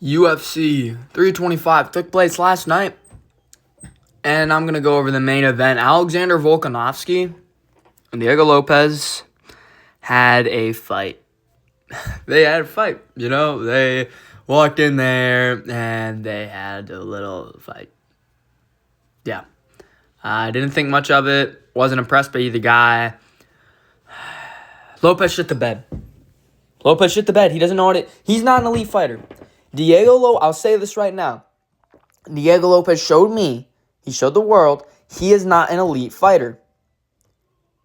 UFC 325 took place last night, and I'm going to go over the main event. Alexander Volkanovski and Diego Lopez had a fight. They had a fight, they walked in there and they had a little fight. Yeah. I didn't think much of it, wasn't impressed by either guy. Lopez shit the bed. He doesn't know he's not an elite fighter. I'll say this right now. Diego Lopez he showed the world, he is not an elite fighter.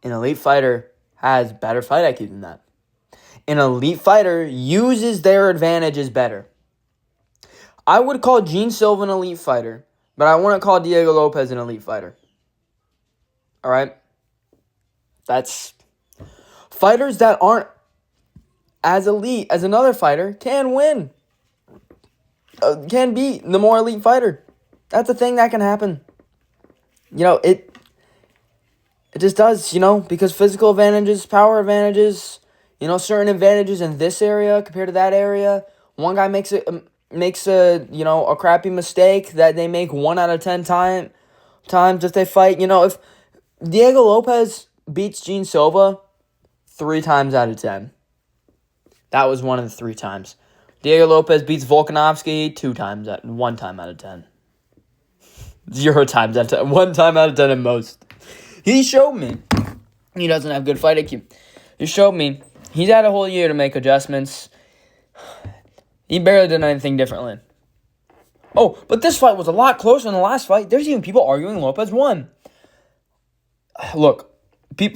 An elite fighter has better fight IQ than that. An elite fighter uses their advantages better. I would call Gene Silva an elite fighter, but I wouldn't call Diego Lopez an elite fighter. All right? That's... Fighters that aren't as elite as another fighter can win. Can beat the more elite fighter. That's a thing that can happen. It just does, because physical advantages, power advantages, certain advantages in this area compared to that area. One guy makes a crappy mistake that they make 1 out of 10 times if they fight. If Diego Lopez beats Gene Silva 3 times out of 10. That was one of the 3 times. Diego Lopez beats Volkanovski 1 time out of 10. 0 times out of 10. 1 time out of 10 at most. He showed me he doesn't have good fight IQ. He showed me he's had a whole year to make adjustments. He barely did anything differently. Oh, but this fight was a lot closer than the last fight. There's even people arguing Lopez won. Look,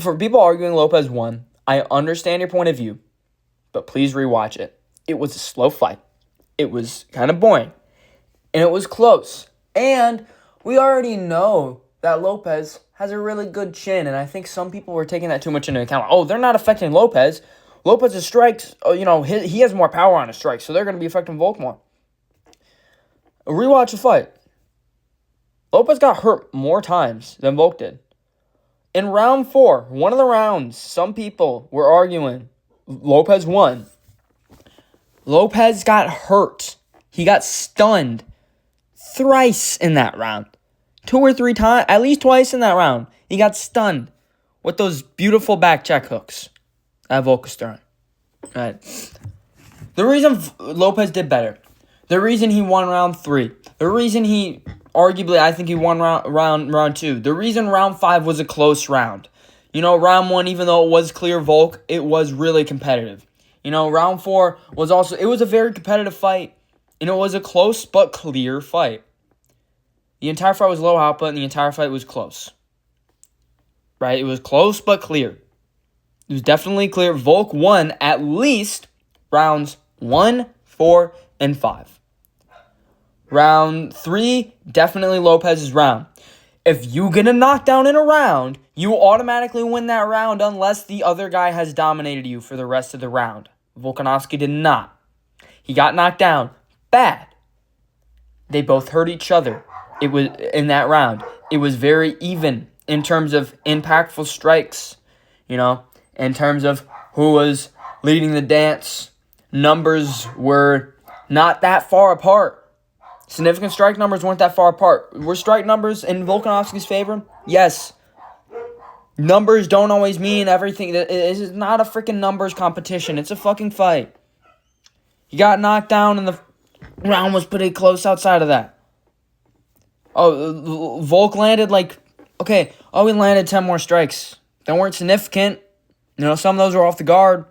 for people arguing Lopez won, I understand your point of view, but please rewatch it. It was a slow fight. It was kind of boring, and it was close. And we already know that Lopez has a really good chin, and I think some people were taking that too much into account. Oh, they're not affecting Lopez. Lopez's strikes, he has more power on his strikes, so they're going to be affecting Volk more. Rewatch the fight. Lopez got hurt more times than Volk did. In round 4, one of the rounds, some people were arguing Lopez won. Lopez got hurt. He got stunned thrice in that round. 2 or 3 times, at least twice in that round. He got stunned with those beautiful back check hooks that Volk was throwing. Right. The reason Lopez did better, the reason he won round 3, the reason I think he won round 2, the reason round 5 was a close round. Round 1, even though it was clear Volk, it was really competitive. Round 4 was a very competitive fight, and it was a close but clear fight. The entire fight was low output, and the entire fight was close. Right? It was close but clear. It was definitely clear. Volk won at least rounds 1, 4, and 5. Round 3, definitely Lopez's round. If you get a knockdown in a round, you automatically win that round unless the other guy has dominated you for the rest of the round. Volkanovski did not. He got knocked down bad. They both hurt each other. It was in that round. It was very even in terms of impactful strikes, in terms of who was leading the dance. Numbers were not that far apart. Significant strike numbers weren't that far apart. Were strike numbers in Volkanovski's favor? Yes. Numbers don't always mean everything. This is not a freaking numbers competition. It's a fucking fight. He got knocked down and the round was pretty close outside of that. Oh, Volk landed he landed 10 more strikes. They weren't significant. Some of those were off the guard.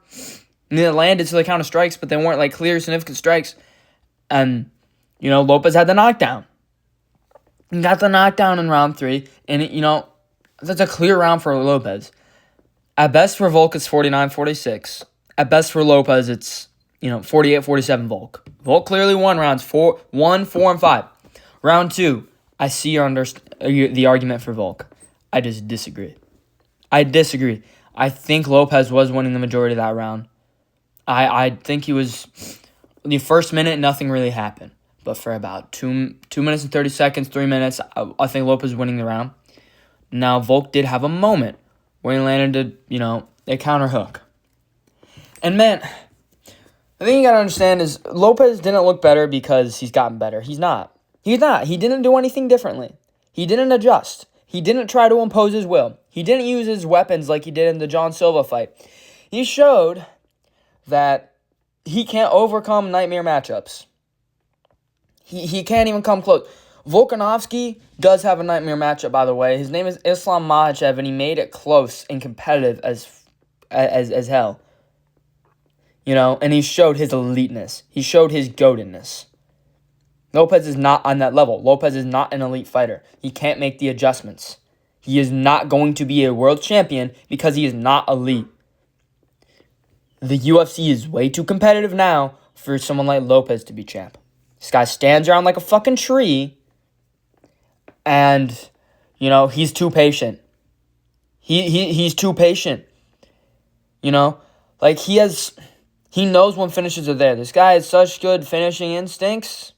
And they landed, so they counted strikes, but they weren't clear, significant strikes. And, Lopez had the knockdown. He got the knockdown in round 3, and, that's a clear round for Lopez. At best for Volk, it's 49-46. At best for Lopez, it's, 48-47 Volk. Volk clearly won rounds 1, 4, and 5. Round 2, I see the argument for Volk. I just disagree. I think Lopez was winning the majority of that round. I think he was... The first minute, nothing really happened. But for about 2 minutes and 30 seconds, 3 minutes, I think Lopez was winning the round. Now, Volk did have a moment where he landed a counter hook. And man, The thing you gotta understand is Lopez didn't look better because he's gotten better. He's not. He's not. He didn't do anything differently. He didn't adjust. He didn't try to impose his will. He didn't use his weapons like he did in the John Silva fight. He showed that he can't overcome nightmare matchups. He can't even come close. Volkanovski does have a nightmare matchup, by the way. His name is Islam Makhachev, and he made it close and competitive as hell. You know, and he showed his eliteness. He showed his goatedness. Lopez is not on that level. Lopez is not an elite fighter. He can't make the adjustments. He is not going to be a world champion because he is not elite. The UFC is way too competitive now for someone like Lopez to be champ. This guy stands around like a fucking tree, and, you know, he's too patient. He's too patient. You know, like he knows when finishes are there. This guy has such good finishing instincts,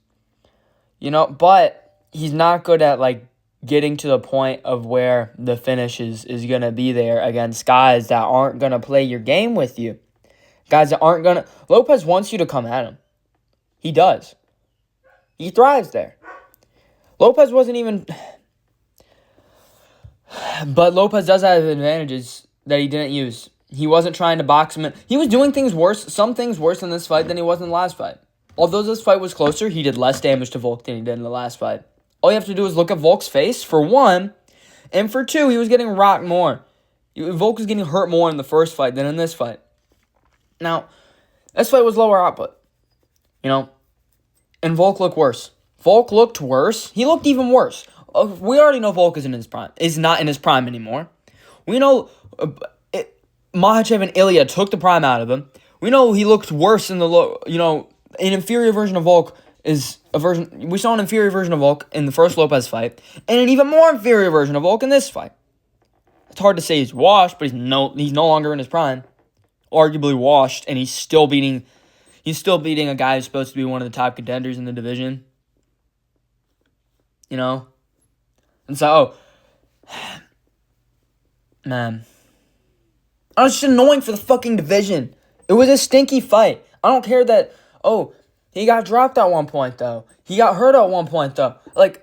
you know, but he's not good at, like, getting to the point of where the finish is going to be there against guys that aren't going to play your game with you. Guys that aren't going to... Lopez wants you to come at him. He does. He thrives there. Lopez wasn't even... But Lopez does have advantages that he didn't use. He wasn't trying to box him in. He was doing things worse, some things worse in this fight than he was in the last fight. Although this fight was closer, he did less damage to Volk than he did in the last fight. All you have to do is look at Volk's face, for one, and for two, he was getting rocked more. Volk was getting hurt more in the first fight than in this fight. Now, this fight was lower output, you know, and Volk looked worse. Volk looked worse. He looked even worse. We already know Volk is not in his prime anymore. We know Makhachev and Ilya took the prime out of him. We know he looked worse in an inferior version of Volk we saw an inferior version of Volk in the first Lopez fight, and an even more inferior version of Volk in this fight. It's hard to say he's washed, but he's no longer in his prime. Arguably washed, and he's still beating a guy who's supposed to be one of the top contenders in the division. You know? And so, man. It was just annoying for the fucking division. It was a stinky fight. I don't care that, he got dropped at one point, though. He got hurt at one point, though. Like,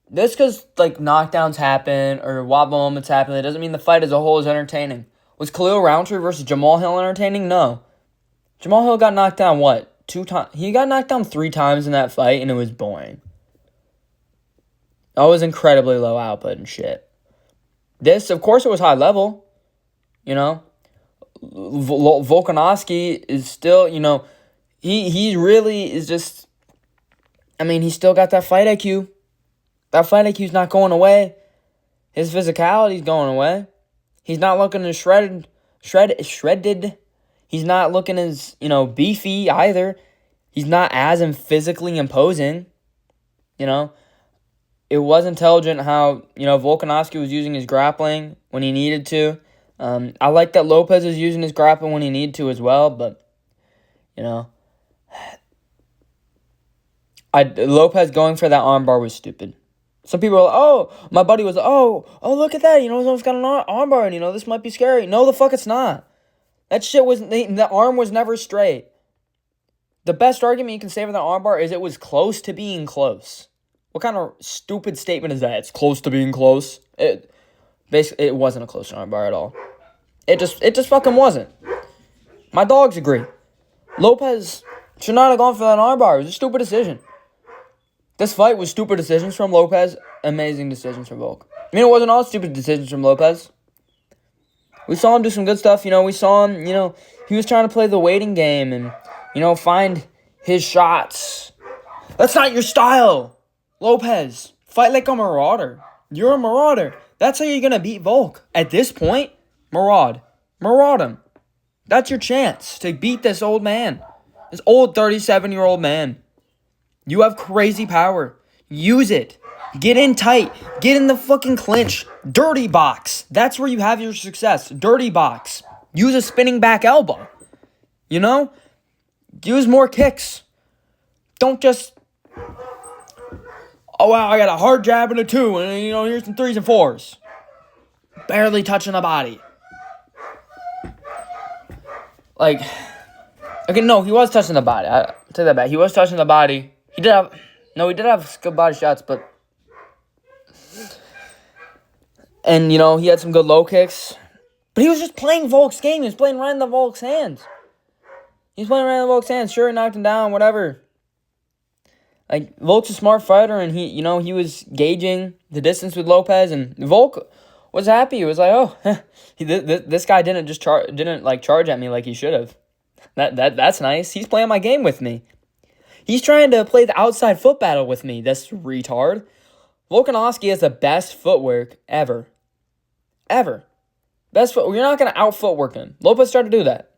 this because, like, knockdowns happen or wobble moments happen, it doesn't mean the fight as a whole is entertaining. Was Khalil Roundtree versus Jamal Hill entertaining? No. Jamal Hill got knocked down, 2 times? He got knocked down 3 times in that fight, and it was boring. That was incredibly low output and shit. This, of course, it was high level. You know? Volkanovski is still, you know, he really is just, I mean, he's still got that fight IQ. That fight IQ's not going away. His physicality's going away. He's not looking as shredded. He's not looking as, you know, beefy either. He's not as physically imposing. You know, it was intelligent how, you know, Volkanovski was using his grappling when he needed to. I like that Lopez is using his grappling when he needed to as well, but, you know, Lopez going for that armbar was stupid. Some people are like, my buddy was like, look at that, you know, someone's got an armbar, and, you know, this might be scary. No, the fuck it's not. That shit the arm was never straight. The best argument you can say for the armbar is it was close to being close. What kind of stupid statement is that? It's close to being close. Basically, it wasn't a close armbar at all. It just fucking wasn't. My dogs agree. Lopez should not have gone for that armbar. It was a stupid decision. This fight was stupid decisions from Lopez, amazing decisions from Volk. I mean, it wasn't all stupid decisions from Lopez. We saw him do some good stuff, you know. We saw him, you know, he was trying to play the waiting game and, you know, find his shots. That's not your style, Lopez. Fight like a marauder. You're a marauder. That's how you're going to beat Volk. At this point, maraud him. That's your chance to beat this old man. This old 37-year-old man. You have crazy power. Use it. Get in tight. Get in the fucking clinch. Dirty box. That's where you have your success. Dirty box. Use a spinning back elbow. You know? Use more kicks. Don't just... Oh, wow, I got a hard jab and a 2, and, you know, here's some 3s and 4s. Barely touching the body. Like, Okay, no, he was touching the body. I take that back. He was touching the body. He did have good body shots, but... And, he had some good low kicks. But he was just playing Volk's game. He was playing right in the Volk's hands. Sure, he knocked him down, whatever. Like, Volk's a smart fighter, and he was gauging the distance with Lopez, and Volk was happy. He was like, oh, this guy didn't charge at me like he should have. That's nice. He's playing my game with me. He's trying to play the outside foot battle with me, this retard. Volkanovski has the best footwork ever. Best foot. You're not going to out-footwork him. Lopez tried to do that.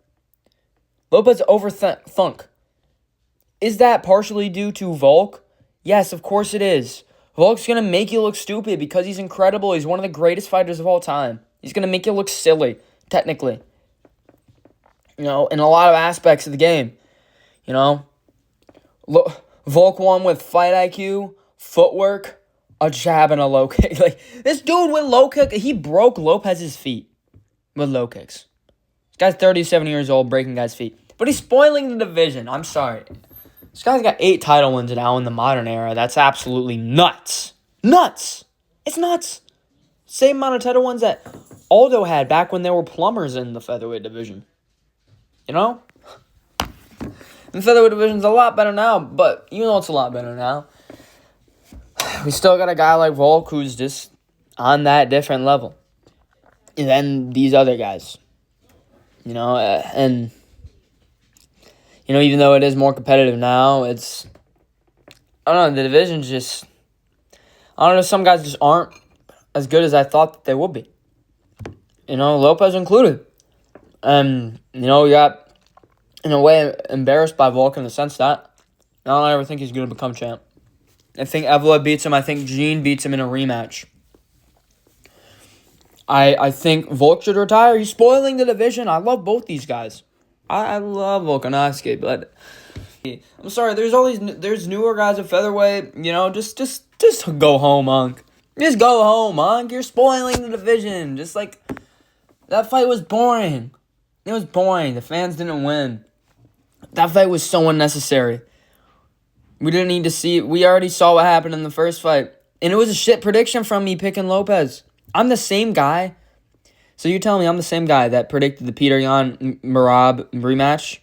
Lopez overthunk. Is that partially due to Volk? Yes, of course it is. Volk's going to make you look stupid because he's incredible. He's one of the greatest fighters of all time. He's going to make you look silly, technically. In a lot of aspects of the game. Volk won with fight IQ, footwork, a jab, and a low kick. Like, this dude with low kick, he broke Lopez's feet with low kicks. This guy's 37 years old, breaking guys' feet. But he's spoiling the division. I'm sorry. This guy's got 8 title wins now in the modern era. That's absolutely nuts. Nuts! It's nuts. Same amount of title wins that Aldo had back when there were plumbers in the featherweight division. The featherweight division's a lot better now, but even though it's a lot better now, we still got a guy like Volk who's just on that different level than these other guys. And even though it is more competitive now, I don't know, the division's just, I don't know, some guys just aren't as good as I thought that they would be. Lopez included. And, we got, in a way, embarrassed by Volk in the sense that I don't ever think he's going to become champ. I think Evloev beats him. I think Gene beats him in a rematch. I think Volk should retire. He's spoiling the division. I love both these guys. I love Volkanovski, but I'm sorry. There's newer guys at featherweight. Just go home, Monk. Just go home, Monk. You're spoiling the division. Just like that fight was boring. It was boring. The fans didn't win. That fight was so unnecessary. We didn't need to see it. We already saw what happened in the first fight, and it was a shit prediction from me picking Lopez. I'm the same guy. So you're telling me I'm the same guy that predicted the Peter Yan Merab rematch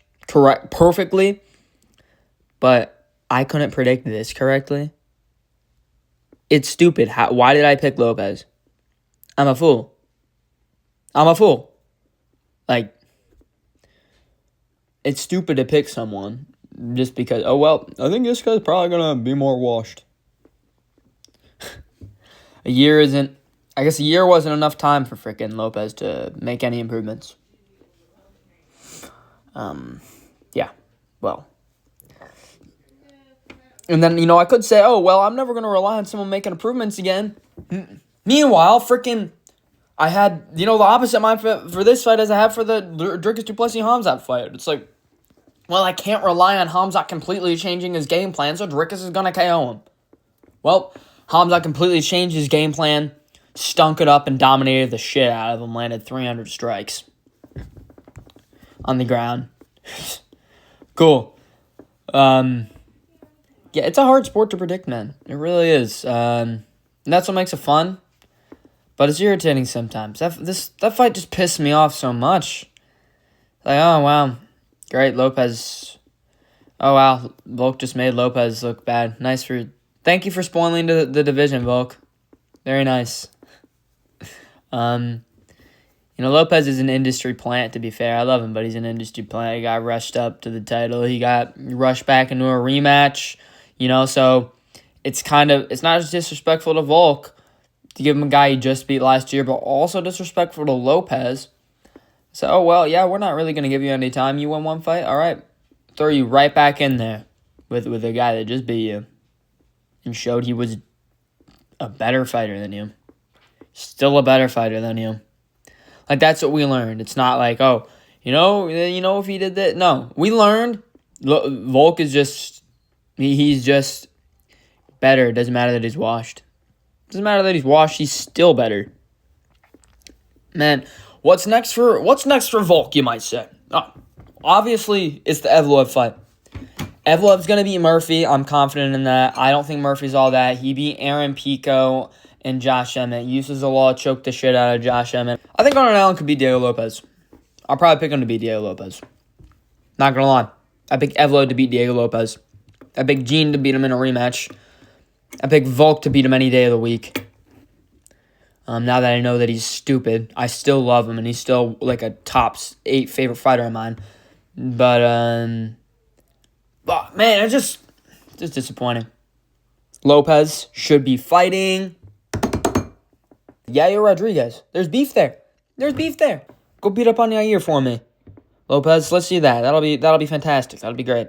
perfectly, but I couldn't predict this correctly? It's stupid. Why did I pick Lopez? I'm a fool. Like, it's stupid to pick someone just because, I think this guy's probably going to be more washed. A year wasn't enough time for frickin' Lopez to make any improvements. Yeah, well. And then, I could say, I'm never going to rely on someone making improvements again. Meanwhile, frickin', I had, the opposite mind for this fight as I have for the Dricus du Plessis-Hamzat fight. It's like, I can't rely on Hamzat completely changing his game plan, so Dricus is going to KO him. Well, Hamzat completely changed his game plan, stunk it up, and dominated the shit out of him, landed 300 strikes on the ground. Cool. Yeah, it's a hard sport to predict, man. It really is. And that's what makes it fun. But it's irritating sometimes. That fight just pissed me off so much. Like, oh, wow. Great, Lopez. Oh, wow. Volk just made Lopez look bad. Thank you for spoiling the division, Volk. Very nice. Lopez is an industry plant, to be fair. I love him, but he's an industry plant. He got rushed up to the title. He got rushed back into a rematch. So it's not just disrespectful to Volk to give him a guy he just beat last year, but also disrespectful to Lopez. So, we're not really going to give you any time. You won one fight? All right. Throw you right back in there with a guy that just beat you and showed he was a better fighter than you. Still a better fighter than you. Like, that's what we learned. It's not like, if he did that. No, we learned Volk is just, he's just better. It doesn't matter that he's washed. Doesn't matter that he's washed. He's still better. Man, what's next for Volk, you might say? Obviously, it's the Evloev fight. Evloev's going to beat Murphy. I'm confident in that. I don't think Murphy's all that. He beat Aaron Pico and Josh Emmett. Uses the law, choked the shit out of Josh Emmett. I think Arnold Allen could beat Diego Lopez. I'll probably pick him to beat Diego Lopez. Not going to lie. I pick Evloev to beat Diego Lopez. I pick Gene to beat him in a rematch. I pick Volk to beat him any day of the week. Now that I know that he's stupid, I still love him, and he's still like a top 8 favorite fighter of mine. But, man, it's just disappointing. Lopez should be fighting Yair Rodriguez. There's beef there. Go beat up on Yair for me. Lopez, let's see that. That'll be fantastic. That'll be great.